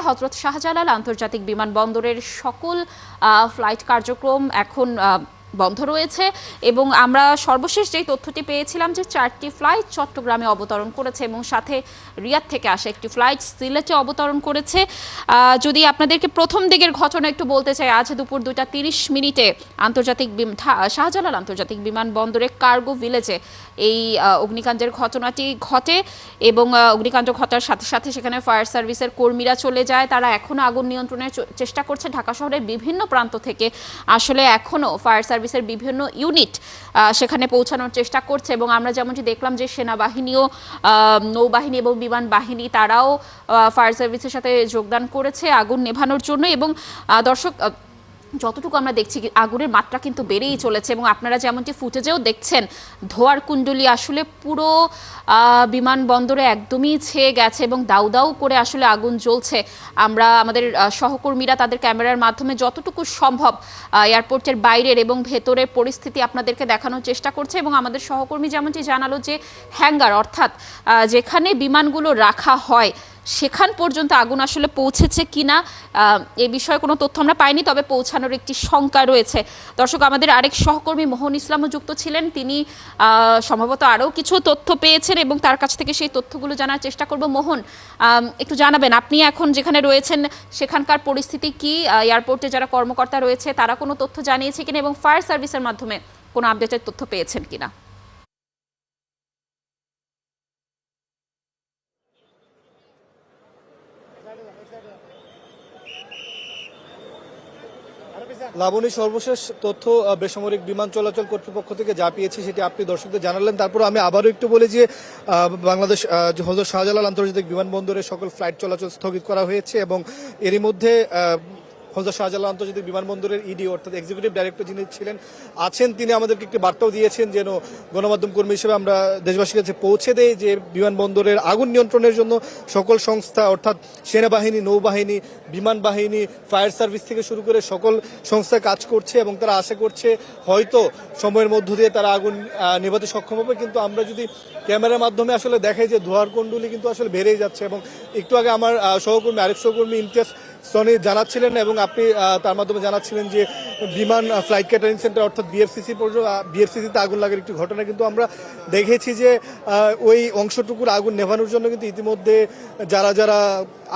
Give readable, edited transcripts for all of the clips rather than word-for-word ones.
হযরত শাহজালাল আন্তর্জাতিক বিমানবন্দরের সকল ফ্লাইট কার্যক্রম এখন বন্ধ রয়েছে এবং আমরা সর্বশেষ যে তথ্যটি পেয়েছিলাম যে 4টি ফ্লাইট চট্টগ্রামে অবতরণ করেছে এবং সাথে রিয়াদ থেকে আসা একটি ফ্লাইট সিলেটে অবতরণ করেছে। যদি আপনাদেরকে প্রথম দিকের ঘটনা একটু বলতে চাই, আজ দুপুর 2:30 শাহজালাল আন্তর্জাতিক বিমানবন্দরে কার্গো ভিলেজে এই অগ্নিকাণ্ডের ঘটনাটি ঘটে এবং অগ্নিকাণ্ড ঘটার সাথে সাথে সেখানে ফায়ার সার্ভিসের কর্মীরা চলে যায়। তারা এখনও আগুন নিয়ন্ত্রণের চেষ্টা করছে। ঢাকা শহরের বিভিন্ন প্রান্ত থেকে আসলে এখনও ফায়ার সার্ভিসের বিভিন্ন ইউনিট সেখানে পৌঁছানোর চেষ্টা করছে এবং আমরা যেমনটি দেখলাম যে সেনাবাহিনীও, নৌবাহিনী এবং বিমান বাহিনী তারাও ফায়ার সার্ভিসের সাথে যোগদান করেছে আগুন নেভানোর জন্য। এবং দর্শক, যতটুকু আমরা দেখছি আগুনের মাত্রা কিন্তু বেড়েই চলেছে এবং আপনারা যেমনটি ফুটেজেও দেখছেন ধোঁয়ার কুণ্ডলী আসলে পুরো বিমানবন্দরে একদমই ছেয়ে গেছে এবং দাউ দাউ করে আসলে আগুন জ্বলছে। আমরা আমাদের সহকর্মীরা তাদের ক্যামেরার মাধ্যমে যতটুকু সম্ভব এয়ারপোর্টের বাইরের এবং ভেতরের পরিস্থিতি আপনাদেরকে দেখানোর চেষ্টা করছে এবং আমাদের সহকর্মী যেমনটি জানালো যে হ্যাঙ্গার অর্থাৎ যেখানে বিমানগুলো রাখা হয় সেখান পর্যন্ত আগুন আসলে পৌঁছেছে কিনা এ বিষয়ে কোনো তথ্য আমরা পাইনি, তবে পৌঁছানোর একটি শঙ্কা রয়েছে। দর্শক, আমাদের আরেক সহকর্মী মোহন ইসলামও যুক্ত ছিলেন, তিনি সম্ভবত আরও কিছু তথ্য পেয়েছেন এবং তার কাছ থেকে সেই তথ্যগুলো জানার চেষ্টা করব। মোহন, একটু জানাবেন আপনি এখন যেখানে রয়েছেন সেখানকার পরিস্থিতি কি, এয়ারপোর্টে যারা কর্মকর্তা রয়েছে তারা কোনো তথ্য জানিয়েছে কিনা এবং ফায়ার সার্ভিসের মাধ্যমে কোনো আপডেটের তথ্য পেয়েছেন কিনা? লাবণী, সর্বশেষ তথ্য বেসামরিক বিমান চলাচল কর্তৃপক্ষ থেকে যা পেয়েছি সেটি আপনি দর্শকদের জানালেন। তারপর আমি আবারও একটু বলি যে বাংলাদেশ হযরত শাহজালাল আন্তর্জাতিক বিমানবন্দরে সকল ফ্লাইট চলাচল স্থগিত করা হয়েছে এবং এরই মধ্যে হযরত শাহজালাল আন্তর্জাতিক বিমানবন্দরের ইডি অর্থাৎ এক্সিকিউটিভ ডাইরেক্টর যিনি আছেন তিনি আমাদেরকে একটি বার্তাও দিয়েছেন যেন গণমাধ্যম কর্মী হিসেবে আমরা দেশবাসীর কাছে পৌঁছে দেই যে বিমানবন্দরের আগুন নিয়ন্ত্রণের জন্য সকল সংস্থা অর্থাৎ সেনাবাহিনী, নৌবাহিনী, বিমান বাহিনী, ফায়ার সার্ভিস থেকে শুরু করে সকল সংস্থা কাজ করছে এবং তারা আশা করছে হয়তো সময়ের মধ্য দিয়ে তারা আগুন নেভাতে সক্ষম হবে। কিন্তু আমরা যদি ক্যামেরার মাধ্যমে আসলে দেখাই যে ধোঁয়ার কুণ্ডলী কিন্তু আসলে বেড়েই যাচ্ছে এবং একটু আগে আমার আরেক সহকর্মী ইমতিয়াজ সনি জানাচ্ছিলেন এবং আপনি তার মাধ্যমে জানাচ্ছিলেন যে বিমান ফ্লাইট ক্যাটারিং সেন্টার অর্থাৎ বিএফসিসিতে আগুন লাগার একটি ঘটনা কিন্তু আমরা দেখেছি যে ওই অংশটুকুর আগুন নেভানোর জন্য কিন্তু ইতিমধ্যে যারা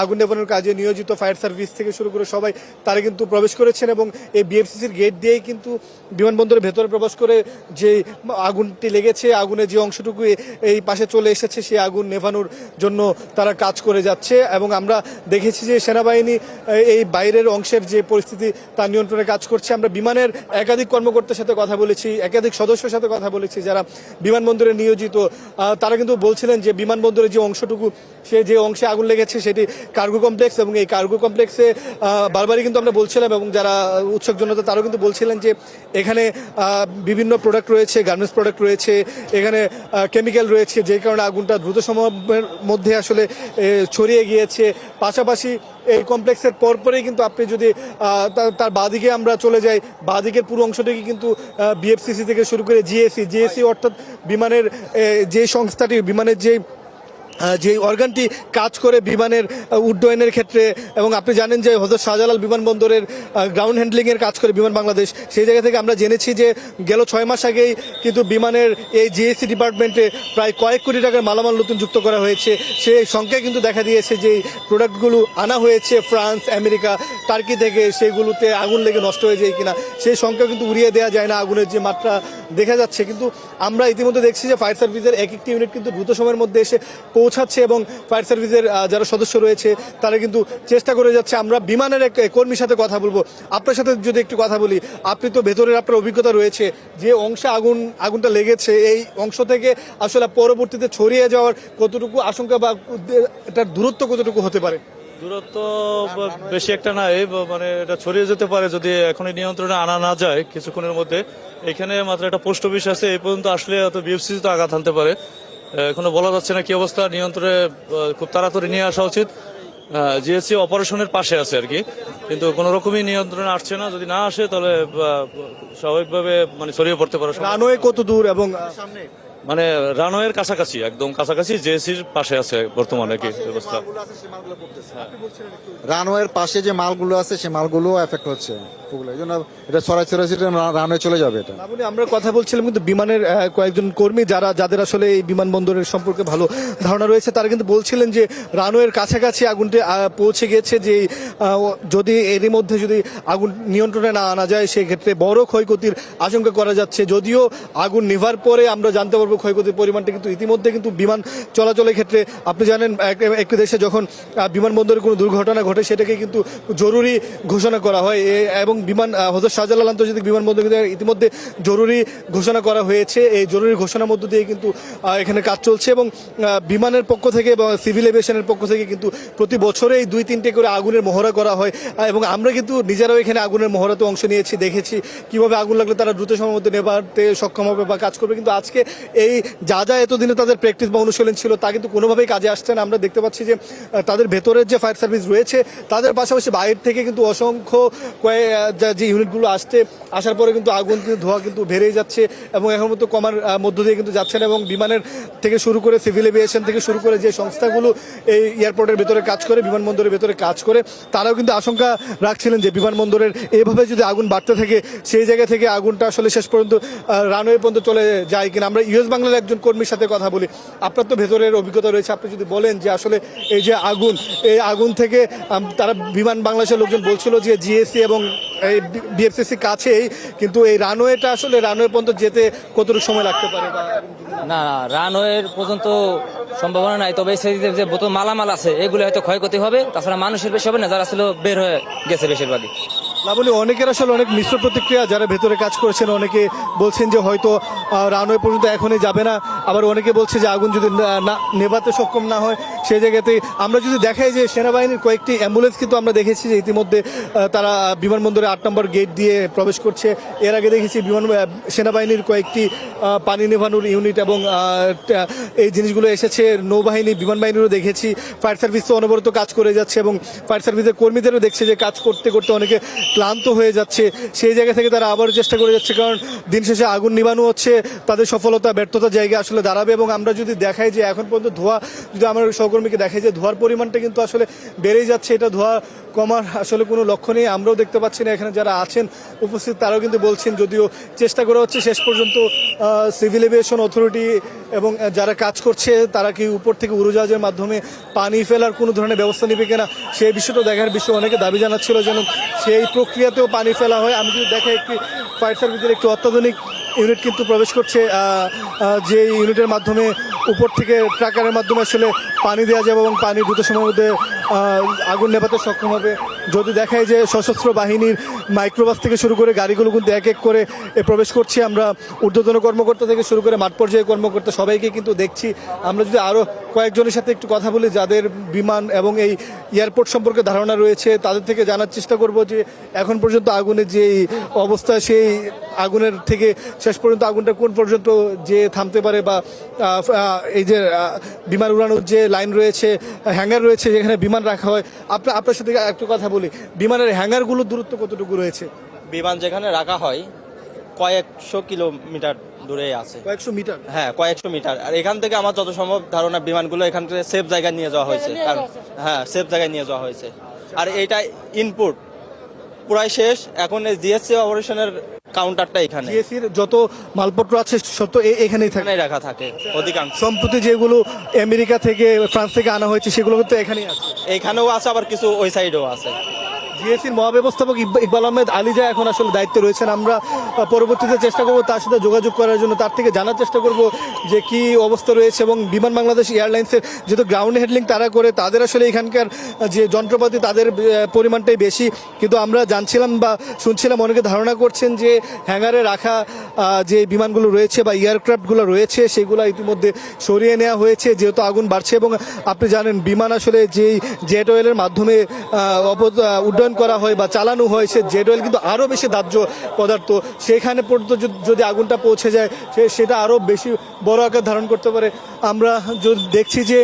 আগুন নেভানোর কাজে নিয়োজিত ফায়ার সার্ভিস থেকে শুরু করে সবাই তারা কিন্তু প্রবেশ করেছেন এবং এই বিএফসিসির গেট দিয়েই কিন্তু বিমানবন্দরের ভেতরে প্রবেশ করে যে আগুনটি লেগেছে, আগুনের যে অংশটুকু এই পাশে চলে এসেছে সেই আগুন নেভানোর জন্য তারা কাজ করে যাচ্ছে এবং আমরা দেখেছি যে সেনাবাহিনী এই বাইরের অংশের যে পরিস্থিতি তার নিয়ন্ত্রণে কাজ করছে। আমরা বিমানের একাধিক কর্মকর্তার সাথে কথা বলেছি, একাধিক সদস্যের সাথে কথা বলেছি যারা বিমানবন্দরে নিয়োজিত। তারা কিন্তু বলছিলেন যে বিমানবন্দরের যে অংশটুকু যে অংশে আগুন লেগেছে সেটি কার্গো কমপ্লেক্স এবং এই কার্গো কমপ্লেক্সে বারবারই কিন্তু আমরা বলছিলাম এবং যারা উৎসুক জনতা তারাও কিন্তু বলছিলেন যে এখানে বিভিন্ন প্রোডাক্ট রয়েছে, গার্মেন্টস প্রোডাক্ট রয়েছে, এখানে কেমিক্যাল রয়েছে, যে কারণে আগুনটা দ্রুত সময়ের মধ্যে আসলে ছড়িয়ে গিয়েছে। পাশাপাশি এই কমপ্লেক্সের পরপরেই কিন্তু আপনি যদি তার বাঁদিকে আমরা চলে যাই, বাঁদিকের পুরো অংশটিকে কিন্তু বিএফসিসি থেকে শুরু করে জিএসি অর্থাৎ বিমানের যে সংস্থাটি, বিমানের যে অর্গানটি কাজ করে বিমানের উড্ডয়নের ক্ষেত্রে, এবং আপনি জানেন যে হযরত শাহজালাল বিমানবন্দরের গ্রাউন্ড হ্যান্ডলিংয়ের কাজ করে বিমান বাংলাদেশ, সেই জায়গা থেকে আমরা জেনেছি যে গেল 6 মাস আগেই কিন্তু বিমানের এই জিএসি ডিপার্টমেন্টে প্রায় কয়েক কোটি টাকার মালামাল নতুন যুক্ত করা হয়েছে। সেই সংখ্যা কিন্তু দেখা দিয়েছে যে প্রোডাক্টগুলো আনা হয়েছে ফ্রান্স, আমেরিকা, টার্কি থেকে, সেগুলোতে আগুন লেগে নষ্ট হয়ে যায় কিনা সেই সংখ্যা কিন্তু উড়িয়ে দেওয়া যায় না আগুনের যে মাত্রা দেখা যাচ্ছে। কিন্তু আমরা ইতিমধ্যে দেখছি যে ফায়ার সার্ভিসের এক একটি ইউনিট কিন্তু দ্রুত সময়ের মধ্যে এসে পৌঁছাচ্ছে এবং ফায়ার সার্ভিসের যারা সদস্য রয়েছে তারা কিন্তু চেষ্টা করে যাচ্ছে। আমরা বিমানের এক কর্মীর সাথে কথা বলবো, আপনার সাথে যদি একটু কথা বলি, আপনি তো ভেতরের আপনার অভিজ্ঞতা রয়েছে, যে অংশে আগুনটা লেগেছে এই অংশ থেকে আসলে পরবর্তীতে ছড়িয়ে যাওয়ার কতটুকু আশঙ্কা বা এটার দূরত্ব কতটুকু হতে পারে? দূরত্ব বেশি একটা নাই, মানে এটা ছড়িয়ে যেতে পারে যদি এখনই নিয়ন্ত্রণে আনা না যায় কিছুক্ষণের মধ্যে। এখানে মাত্র একটা পোস্ট অফিস আছে, এই পর্যন্ত আসলে হয়তো বিএফসিসি তো আঘাত আনতে পারে, এখনো বলা যাচ্ছে না কি অবস্থা। নিয়ন্ত্রণে খুব তাড়াতাড়ি নিয়ে আসা উচিত। জিএসসি অপারেশনের পাশে আছে আর কি, কিন্তু কোনো রকমই নিয়ন্ত্রণে আসছে না। যদি না আসে তাহলে স্বাভাবিকভাবে মানে ছড়িয়ে পড়তে পারে। রানওয়ে কত দূর এবং সামনে মানে রানওয়ের কাছাকাছি, একদম কাছাকাছি, জেএসির পাশে আছে বর্তমানে কি ব্যবস্থা। রানওয়ের পাশে যে মালগুলো আছে সেই মালগুলো এফেক্ট হচ্ছে ওগুলো, এই জন্য এটা ছড়াছড়ি রানওয়ে চলে যাবে এটা। আপনি আমরা কথা বলছিলাম কিন্তু বিমানের কয়েকজন কর্মী যাদের আসলে এই বিমানবন্দরের সম্পর্কে ভালো ধারণা রয়েছে, তারা কিন্তু বলছিলেন যে রানওয়ের কাছাকাছি আগুনটি পৌঁছে গেছে, যে যদি এরই মধ্যে যদি আগুন নিয়ন্ত্রণে না আনা যায় সেক্ষেত্রে বড় ক্ষয়ক্ষতির আশঙ্কা করা যাচ্ছে। যদিও আগুন নেভার পরে আমরা জানতে পারবো ক্ষয়ক্ষতির পরিমাণটা, কিন্তু ইতিমধ্যে কিন্তু বিমান চলাচলের ক্ষেত্রে আপনি জানেন একটি দেশে যখন বিমানবন্দরে কোনো দুর্ঘটনা ঘটে সেটাকে কিন্তু জরুরি ঘোষণা করা হয়, এবং বিমান হযরত শাহজালাল আন্তর্জাতিক বিমানবন্দর কিন্তু ইতিমধ্যে জরুরি ঘোষণা করা হয়েছে। এই জরুরি ঘোষণার মধ্য দিয়ে কিন্তু এখানে কাজ চলছে, এবং বিমানের পক্ষ থেকে বা সিভিল এভিয়েশনের পক্ষ থেকে কিন্তু প্রতি বছরেই 2-3টে করে আগুনের মহড়া করা হয়, এবং আমরা কিন্তু নিজেরাও এখানে আগুনের মহড়াতে অংশ নিয়েছি, দেখেছি কিভাবে আগুন লাগলে তারা দ্রুত সময়ের মধ্যে নেভাতে সক্ষম হবে বা কাজ করবে। কিন্তু আজকে এই যা এতদিনে তাদের প্র্যাকটিস বা অনুশীলন ছিল তা কিন্তু কোনোভাবেই কাজে আসছে না। আমরা দেখতে পাচ্ছি যে তাদের ভেতরের যে ফায়ার সার্ভিস রয়েছে তাদের পাশাপাশি বাইরে থেকে কিন্তু অসংখ্য যে ইউনিটগুলো আসার পরে কিন্তু আগুন কিন্তু ধোঁয়া কিন্তু বেড়েই যাচ্ছে, এবং এখন মতো কমার মধ্য দিয়ে কিন্তু যাচ্ছে না। এবং বিমানের থেকে শুরু করে সিভিল এভিয়েশন থেকে শুরু করে যে সংস্থাগুলো এই এয়ারপোর্টের ভেতরে কাজ করে, বিমানবন্দরের ভেতরে কাজ করে, তারাও কিন্তু আশঙ্কা রাখছিলেন যে বিমানবন্দরের এভাবে যদি আগুন বাড়তে থাকে সেই জায়গা থেকে আগুনটা আসলে শেষ পর্যন্ত রানওয়ে পর্যন্ত চলে যায় কিনা। আমরা ইউএস বাংলার একজন কর্মীর সাথে কথা বলি, আপনার তো ভেতরের অভিজ্ঞতা রয়েছে, আপনি যদি বলেন যে আসলে এই যে আগুন, এই আগুন থেকে তারা বিমান বাংলাদেশের লোকজন বলছিল যে জিএসসি এবং এই বিএফসিসি কাছেই, কিন্তু এই রানওয়েটা আসলে রানওয়ে পর্যন্ত যেতে কতটুকু সময় লাগতে পারে? না, রানওয়ের পর্যন্ত সম্ভাবনা নাই, তবে সেই যে বোতল মালামাল আছে এগুলো হয়তো ক্ষয়ক্ষতি হবে, তাছাড়া মানুষের বেশি হবে না, যারা আসলে বের হয়ে গেছে বেশিরভাগই। লাবণী, অনেকের আসলে অনেক মিশ্র প্রতিক্রিয়া, যারা ভেতরে কাজ করেছেন অনেকে বলছেন যে হয়তো রানওয়ে পর্যন্ত এখনই যাবে না, আবার অনেকে বলছে যে আগুন যদি নেভাতে সক্ষম না হয় সেই জায়গাতে। আমরা যদি দেখাই যে সেনাবাহিনীর কয়েকটি অ্যাম্বুলেন্স কিন্তু আমরা দেখেছি যে ইতিমধ্যে তারা বিমানবন্দরে 8 নম্বর গেট দিয়ে প্রবেশ করছে। এর আগে দেখেছি সেনাবাহিনীর কয়েকটি পানি নেভানোর ইউনিট এবং এই জিনিসগুলো এসেছে, নৌবাহিনী বিমান বাহিনীরও দেখেছি, ফায়ার সার্ভিস তো অনবরত কাজ করে যাচ্ছে, এবং ফায়ার সার্ভিসের কর্মীদেরও দেখছে যে কাজ করতে করতে অনেকে ক্লান্ত হয়ে যাচ্ছে। সেই জায়গা থেকে তারা আবার চেষ্টা করে যাচ্ছে, কারণ দিন শেষে আগুন নিভানো হচ্ছে তাদের সফলতা ব্যর্থতার জায়গায় আসলে দাঁড়াবে। এবং আমরা যদি দেখাই যে এখন পর্যন্ত ধোঁয়া, যদি আমার সহকর্মীকে দেখাই যে ধোঁয়ার পরিমাণটা কিন্তু আসলে বেড়েই যাচ্ছে, এটা ধোঁয়া কমার আসলে কোনো লক্ষ্য নেই। আমরাও দেখতে পাচ্ছি না, এখানে যারা আছেন উপস্থিত তারাও কিন্তু বলছেন, যদিও চেষ্টা করা হচ্ছে শেষ পর্যন্ত সিভিল এভিয়েশন অথরিটি এবং যারা কাজ করছে তারা কি উপর থেকে উড়োজাহাজের মাধ্যমে পানি ফেলার কোনো ধরনের ব্যবস্থা নেবে কিনা সেই বিষয়টা দেখার বিষয়ে অনেকে দাবি জানাচ্ছিল, যেন সেই প্রক্রিয়াতেও পানি ফেলা হয়। আমি যদি দেখাই একটি ফায়ার সার্ভিসের একটি অত্যাধুনিক ইউনিট কিন্তু প্রবেশ করছে, যে ইউনিটের মাধ্যমে উপর থেকে ট্রাকারের মাধ্যমে আসলে পানি দেওয়া যাবে এবং পানি দ্রুত সময়ের মধ্যে আগুন নেভাতে সক্ষম হবে। যদি দেখায় যে সশস্ত্র বাহিনীর মাইক্রোবাস থেকে শুরু করে গাড়িগুলো কিন্তু এক এক করে প্রবেশ করছে, আমরা ঊর্ধ্বতন কর্মকর্তা থেকে শুরু করে মাঠ পর্যায়ে কর্মকর্তা সবাইকে কিন্তু দেখছি। আমরা যদি আরও কয়েকজনের সাথে একটু কথা বলি যাদের বিমান এবং এই এয়ারপোর্ট সম্পর্কে ধারণা রয়েছে, তাদের থেকে জানার চেষ্টা করব যে এখন পর্যন্ত আগুনের যে অবস্থা, সেই আগুনের থেকে শেষ পর্যন্ত আগুনটা কোন পর্যন্ত যে থামতে পারে, বা এই যে বিমান উড়ানোর যে লাইন রয়েছে, হ্যাঙ্গার রয়েছে যেখানে বিমান রাখা হয়, আপনার সাথে একটু কথা বলি, বিমানের হ্যাঙ্গারগুলোর দূরত্ব কতটুকু রয়েছে? বিমান যেখানে রাখা হয় কয়েকশো কিলোমিটার দূরে আছে। কয়েকশো মিটার? হ্যাঁ, কয়েকশো মিটার। আর এখান থেকে আমার যত সম্ভব ধারণা বিমানগুলো এখান থেকে সেফ জায়গায় নিয়ে যাওয়া হয়েছে, কারণ হ্যাঁ সেফ জায়গায় নিয়ে যাওয়া হয়েছে। আর এইটা ইনপুট পুরাই শেষ, এখন জিএসসি অপারেশনের কাউন্টারটা এখানে, জিএসসির যত মালপত্র আছে সত্য এখানেই থাকে, এখানেই রাখা থাকে অধিকাংশ। সম্প্রতি যেগুলো আমেরিকা থেকে ফ্রান্স থেকে আনা হয়েছে সেগুলো কিন্তু এখানেই আছে। এইখানেও আছে, আবার কিছু ওই সাইডেও আছে। জিএসসির মহাব্যবস্থাপক ইকবাল আহমেদ আলিজা এখন আসলে দায়িত্বে রয়েছেন। আমরা পরবর্তীতে চেষ্টা করব তার সাথে যোগাযোগ করার জন্য, তার থেকে জানার চেষ্টা করব যে কি অবস্থা রয়েছে। এবং বিমান বাংলাদেশ এয়ারলাইন্সের যেহেতু গ্রাউন্ড হ্যান্ডলিং তারা করে, তাদের আসলে এখানকার যে যন্ত্রপাতি তাদের পরিমাণটাই বেশি, কিন্তু আমরা জানছিলাম বা শুনছিলাম অনেকে ধারণা করছেন যে হ্যাঙ্গারে রাখা যে বিমানগুলো রয়েছে বা এয়ারক্রাফটগুলো রয়েছে সেগুলো ইতিমধ্যে সরিয়ে নেওয়া হয়েছে যেহেতু আগুন বাড়ছে। এবং আপনি জানেন বিমান আসলে যেই জেট অয়েলের মাধ্যমে উড্ডয়ন উন্নয়ন করা হয় বা চালানো হয়, সে জেড অয়েল কিন্তু আরও বেশি দাহ্য পদার্থ, সেখানে পর্যন্ত যদি আগুনটা পৌঁছে যায় সেটা আরও বেশি বড় আকার ধারণ করতে পারে। আমরা যদি দেখছি যে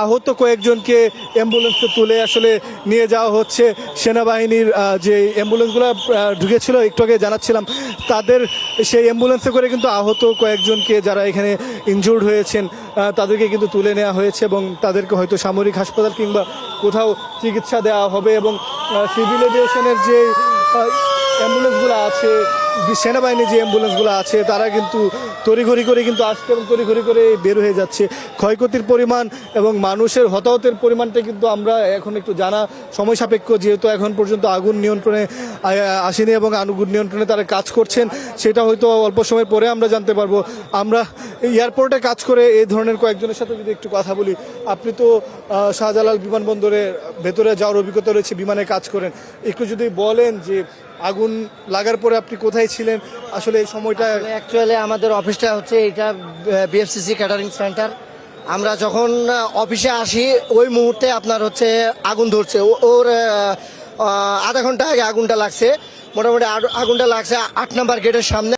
আহত কয়েকজনকে অ্যাম্বুলেন্সে তুলে আসলে নিয়ে যাওয়া হচ্ছে। সেনাবাহিনীর যে অ্যাম্বুলেন্সগুলো ঢুকেছিল একটু আগে জানাচ্ছিলাম, তাদের সেই অ্যাম্বুলেন্সে করে কিন্তু আহত কয়েকজনকে যারা এখানে ইনজুর্ড হয়েছেন তাদেরকে কিন্তু তুলে নেওয়া হয়েছে এবং তাদেরকে হয়তো সামরিক হাসপাতাল কিংবা কোথাও চিকিৎসা দেওয়া হবে। এবং সিভিল এভিয়েশনের যে অ্যাম্বুলেন্সগুলো আছে, সেনাবাহিনীর যে অ্যাম্বুলেন্সগুলো আছে, তারা কিন্তু তড়িঘড়ি করে কিন্তু আসছে এবং তড়িঘড়ি করে বের হয়ে যাচ্ছে। ক্ষয়ক্ষতির পরিমাণ এবং মানুষের হতাহতের পরিমাণটা কিন্তু আমরা এখন একটু জানা সময় সাপেক্ষ, যেহেতু এখন পর্যন্ত আগুন নিয়ন্ত্রণে আসেনি এবং আগুন নিয়ন্ত্রণে তারা কাজ করছেন, সেটা হয়তো অল্প সময় পরে আমরা জানতে পারবো। আমরা এয়ারপোর্টে কাজ করে এই ধরনের কয়েকজনের সাথে যদি একটু কথা বলি, আপনি তো শাহজালাল বিমানবন্দরের ভেতরে যাওয়ার অভিজ্ঞতা রয়েছে, বিমানে কাজ করেন, একটু যদি বলেন যে আগুন লাগার পরে আপনি কোথায় ছিলেন, আসলে এই সময়টা? অ্যাকচুয়ালি আমাদের অফিসটা হচ্ছে এটা বিএফসিসি ক্যাটারিং সেন্টার। আমরা যখন অফিসে আসি ওই মুহূর্তে আপনার হচ্ছে আগুন ধরছে, ওর আধা ঘন্টা আগে আগুনটা লাগছে। মোটামুটি আগুনটা লাগছে 8 নম্বর গেটের সামনে।